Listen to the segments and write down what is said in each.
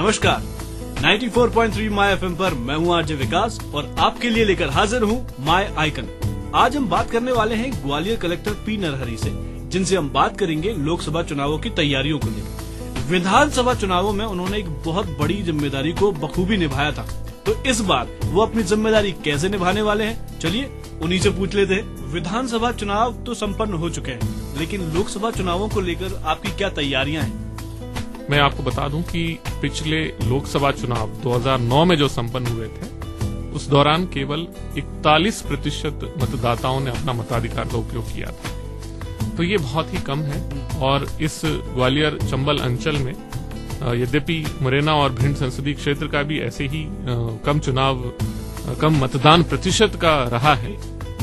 नमस्कार, 94.3 my FM पर मैं हूं आरजे विकास और आपके लिए लेकर हाजिर हूं माय आइकन। आज हम बात करने वाले हैं ग्वालियर कलेक्टर पी नरहरि से, जिनसे हम बात करेंगे लोकसभा चुनावों की तैयारियों को लेकर। विधानसभा चुनावों में उन्होंने एक बहुत बड़ी जिम्मेदारी को बखूबी निभाया था, तो इस बार वो अपनी जिम्मेदारी कैसे निभाने वाले हैं, चलिए उन्हीं से पूछ लेते हैं। विधानसभा चुनाव तो संपन्न हो चुके हैं, लेकिन लोकसभा चुनावों को लेकर आपकी क्या तैयारियां हैं? मैं आपको बता दूं कि पिछले लोकसभा चुनाव 2009 में जो संपन्न हुए थे, उस दौरान केवल 41% मतदाताओं ने अपना मताधिकार का उपयोग किया था। तो ये बहुत ही कम है और इस ग्वालियर चंबल अंचल में यद्यपि मुरैना और भिंड संसदीय क्षेत्र का भी ऐसे ही कम मतदान प्रतिशत का रहा है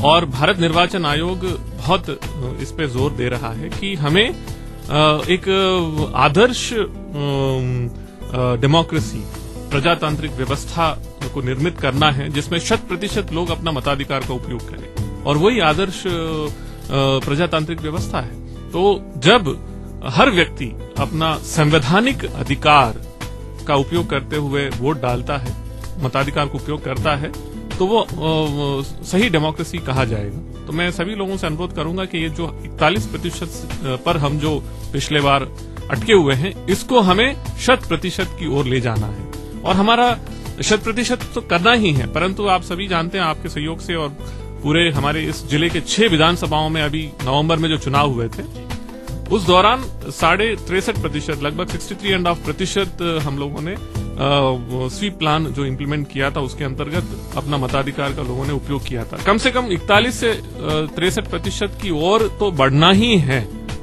और भारत निर्वाचन आयोग बहुत इस पे जोर दे रहा है कि हमें एक आदर्श डेमोक्रेसी, प्रजातांत्रिक व्यवस्था को निर्मित करना है जिसमें 100% लोग अपना मताधिकार का उपयोग करें और वही आदर्श प्रजातांत्रिक व्यवस्था है। तो जब हर व्यक्ति अपना संवैधानिक अधिकार का उपयोग करते हुए वोट डालता है, मताधिकार का उपयोग करता है, तो वो सही डेमोक्रेसी कहा जाएगा। तो मैं सभी लोगों से अनुरोध करूंगा कि ये जो 41% पर हम जो पिछले बार अटके हुए हैं, इसको हमें 100% की ओर ले जाना है और हमारा 100% तो करना ही है। परंतु आप सभी जानते हैं, आपके सहयोग से और पूरे हमारे इस जिले के 6 विधानसभाओं में अभी नवंबर में जो चुनाव हुए थे, उस दौरान 63.5% लगभग 63.5% हम लोगों ने स्वीप प्लान जो इम्प्लीमेंट किया था, उसके अंतर्गत अपना मताधिकार का लोगों ने उपयोग किया था। कम से कम 41 से 63% की ओर तो बढ़ना ही है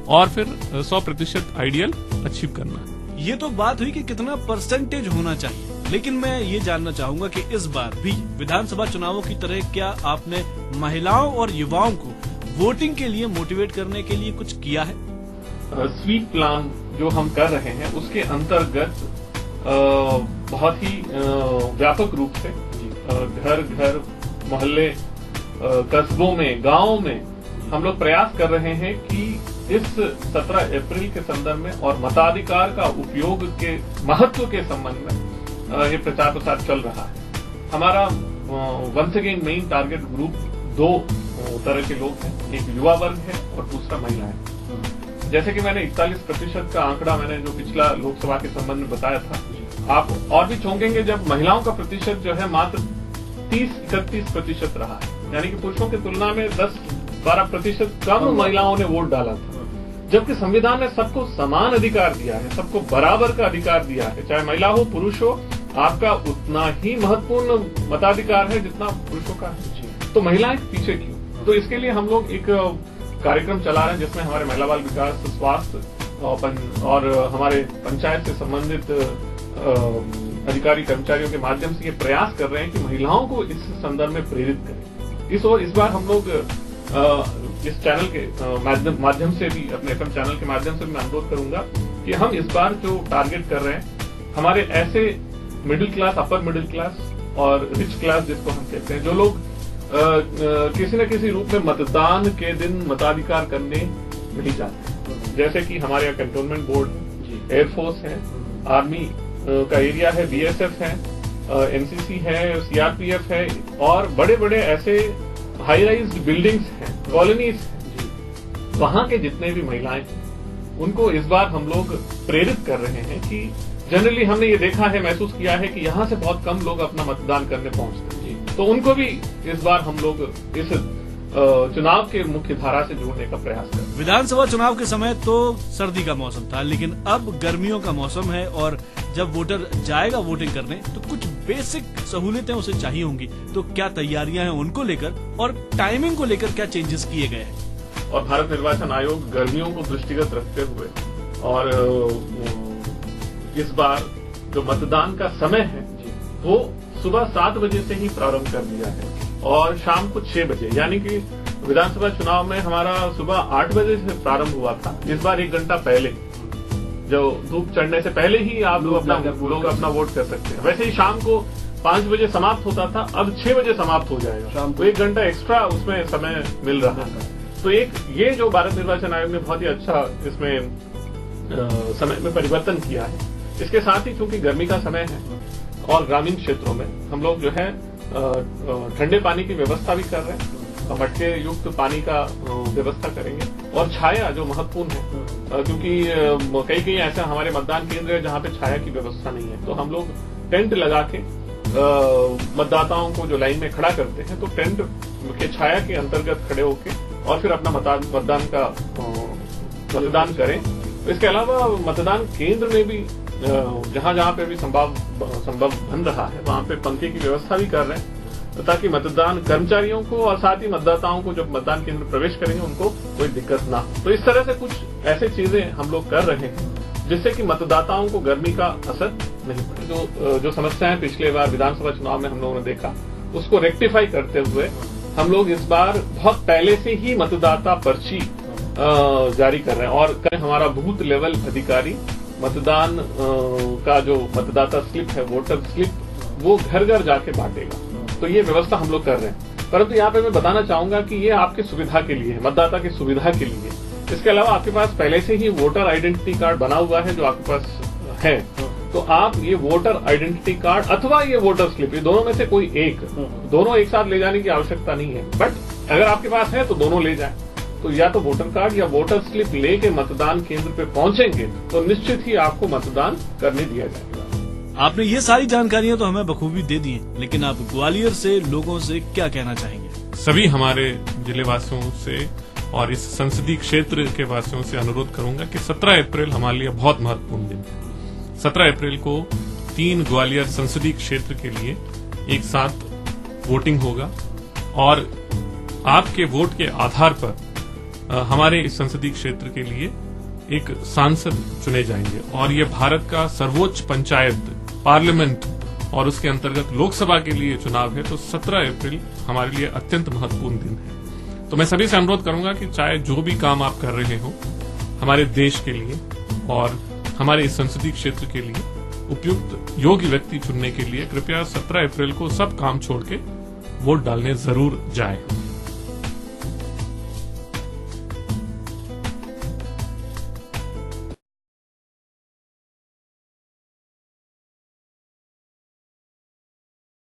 और फिर 100% आइडियल अचीव करना है। ये तो बात हुई कि कितना परसेंटेज होना चाहिए, लेकिन मैं ये जानना चाहूंगा कि इस बार भी विधानसभा चुनावों की तरह क्या आपने महिलाओं और युवाओं को वोटिंग के लिए मोटिवेट करने के लिए कुछ किया है? स्वीप प्लान जो हम कर रहे हैं उसके अंतर्गत बहुत ही व्यापक रूप से घर घर, मोहल्ले, कस्बों में, गांवों में हम लोग प्रयास कर रहे हैं कि इस 17 अप्रैल के संदर्भ में और मताधिकार का उपयोग के महत्व के संबंध में ये प्रचार प्रसार चल रहा है। हमारा once again main target group 2 तरह के लोग हैं, एक युवा वर्ग है और दूसरा महिला है। जैसे कि मैंने 41% का आंकड़ा मैंने जो पिछला लोकसभा के संबंध में बताया था, आप और भी चौंकेंगे जब महिलाओं का प्रतिशत जो है मात्र 30-31% रहा है, यानी कि पुरुषों की तुलना में 10-12% कम महिलाओं ने वोट डाला था। जबकि संविधान ने सबको समान अधिकार दिया है, सबको बराबर का अधिकार दिया है, चाहे महिला हो पुरुष हो, आपका उतना ही महत्वपूर्ण मताधिकार है जितना पुरुषों का है। तो महिलाएं पीछे क्यों? तो इसके लिए हम लोग एक कार्यक्रम चला रहे हैं जिसमें हमारे महिला बाल विकास, स्वास्थ्य और हमारे पंचायत से संबंधित अधिकारी कर्मचारियों के माध्यम से ये प्रयास कर रहे हैं कि महिलाओं को इस संदर्भ में प्रेरित करें। इस बार हम लोग इस चैनल के माध्यम से भी, अपने एफएम चैनल के माध्यम से भी मैं अनुरोध करूंगा कि हम इस बार जो टारगेट कर रहे हैं, हमारे ऐसे middle class, upper middle class और रिच क्लास जिसको हम कहते हैं, जो लोग किसी न किसी रूप में मतदान के दिन मताधिकार करने नहीं जाते, जैसे कि हमारे यहाँ कंटोनमेंट बोर्ड है, एयरफोर्स है, आर्मी का एरिया है, बीएसएफ है, एनसीसी है, सीआरपीएफ है और बड़े बड़े ऐसे हाई राइज बिल्डिंग्स हैं, कॉलोनीज हैं, वहां के जितने भी महिलाएं हैं, उनको इस बार हम लोग प्रेरित कर रहे हैं कि जनरली हमने ये देखा है, महसूस किया है कि यहाँ से बहुत कम लोग अपना मतदान करने पहुंचते हैं, तो उनको भी इस बार हम लोग इस चुनाव के मुख्य धारा से जोड़ने का प्रयास करें। विधानसभा चुनाव के समय तो सर्दी का मौसम था, लेकिन अब गर्मियों का मौसम है और जब वोटर जाएगा वोटिंग करने तो कुछ बेसिक सहूलियतें उसे चाहिए होंगी। तो क्या तैयारियां हैं उनको लेकर और टाइमिंग को लेकर क्या चेंजेस किए गए हैं? और भारत निर्वाचन आयोग गर्मियों को दृष्टिगत रखते हुए और इस बार जो मतदान का समय है वो सुबह 7 बजे से ही प्रारंभ कर दिया है और शाम को 6 बजे, यानी कि विधानसभा चुनाव में हमारा सुबह 8 बजे से प्रारंभ हुआ था, इस बार 1 घंटा पहले, जो धूप चढ़ने से पहले ही आप लोग अपना वोट कर सकते हैं। वैसे ही शाम को 5 बजे समाप्त होता था, अब 6 बजे समाप्त हो जाएगा, शाम को 1 घंटा एक्स्ट्रा उसमें समय मिल रहा है। तो एक ये जो भारत निर्वाचन आयोग ने बहुत ही अच्छा इसमें समय में परिवर्तन किया है इसके साथ ही चूंकि गर्मी का समय है और ग्रामीण क्षेत्रों में हम लोग जो है ठंडे पानी की व्यवस्था भी कर रहे हैं, मटके युक्त पानी का व्यवस्था करेंगे और छाया जो महत्वपूर्ण है, क्योंकि कई ऐसे हमारे मतदान केंद्र है जहां पे छाया की व्यवस्था नहीं है, तो हम लोग टेंट लगा के मतदाताओं को जो लाइन में खड़ा करते हैं तो टेंट के छाया के अंतर्गत खड़े होके और फिर अपना मतदान करें। इसके अलावा मतदान केंद्र में भी जहां जहां पे भी संभव बन रहा है वहां पे पंखे की व्यवस्था भी कर रहे हैं, ताकि मतदान कर्मचारियों को और साथ ही मतदाताओं को जब मतदान केंद्र प्रवेश करेंगे उनको कोई दिक्कत ना हो। तो इस तरह से कुछ ऐसे चीजें हम लोग कर रहे हैं जिससे कि मतदाताओं को गर्मी का असर नहीं पड़े। जो समस्याएं पिछले बार विधानसभा चुनाव में हम लोगों ने देखा, उसको रेक्टिफाई करते हुए हम लोग इस बार बहुत पहले से ही मतदाता पर्ची जारी कर रहे हैं और हमारा बूथ लेवल अधिकारी मतदान का जो मतदाता स्लिप है, वोटर स्लिप, वो घर घर जाके बांटेगा। तो ये व्यवस्था हम लोग कर रहे हैं, परंतु यहाँ पे मैं बताना चाहूंगा कि ये आपकी सुविधा के लिए है, मतदाता की सुविधा के लिए। इसके अलावा आपके पास पहले से ही वोटर आइडेंटिटी कार्ड बना हुआ है जो आपके पास है, तो आप ये वोटर आइडेंटिटी कार्ड अथवा ये वोटर स्लिप, ये दोनों में से कोई एक, दोनों एक साथ ले जाने की आवश्यकता नहीं है, बट अगर आपके पास है तो दोनों ले जाएं। तो या तो वोटर कार्ड या वोटर स्लिप लेके मतदान केंद्र पे पहुंचेंगे तो निश्चित ही आपको मतदान करने दिया जाएगा। आपने ये सारी जानकारियां तो हमें बखूबी दे दी हैं, लेकिन आप ग्वालियर से लोगों से क्या कहना चाहेंगे? सभी हमारे जिले वासियों से और इस संसदीय क्षेत्र के वासियों से अनुरोध करूंगा कि 17 अप्रैल हमारे लिए बहुत महत्वपूर्ण दिन है। 17 अप्रैल को 3 ग्वालियर संसदीय क्षेत्र के लिए एक साथ वोटिंग होगा और आपके वोट के आधार पर हमारे इस संसदीय क्षेत्र के लिए एक सांसद चुने जाएंगे और ये भारत का सर्वोच्च पंचायत पार्लियामेंट और उसके अंतर्गत लोकसभा के लिए चुनाव है। तो 17 अप्रैल हमारे लिए अत्यंत महत्वपूर्ण दिन है। तो मैं सभी से अनुरोध करूंगा कि चाहे जो भी काम आप कर रहे हो हमारे देश के लिए और हमारे इस संसदीय क्षेत्र के लिए उपयुक्त योग्य व्यक्ति चुनने के लिए कृपया 17 अप्रैल को सब काम छोड़ के वोट डालने जरूर जाएं।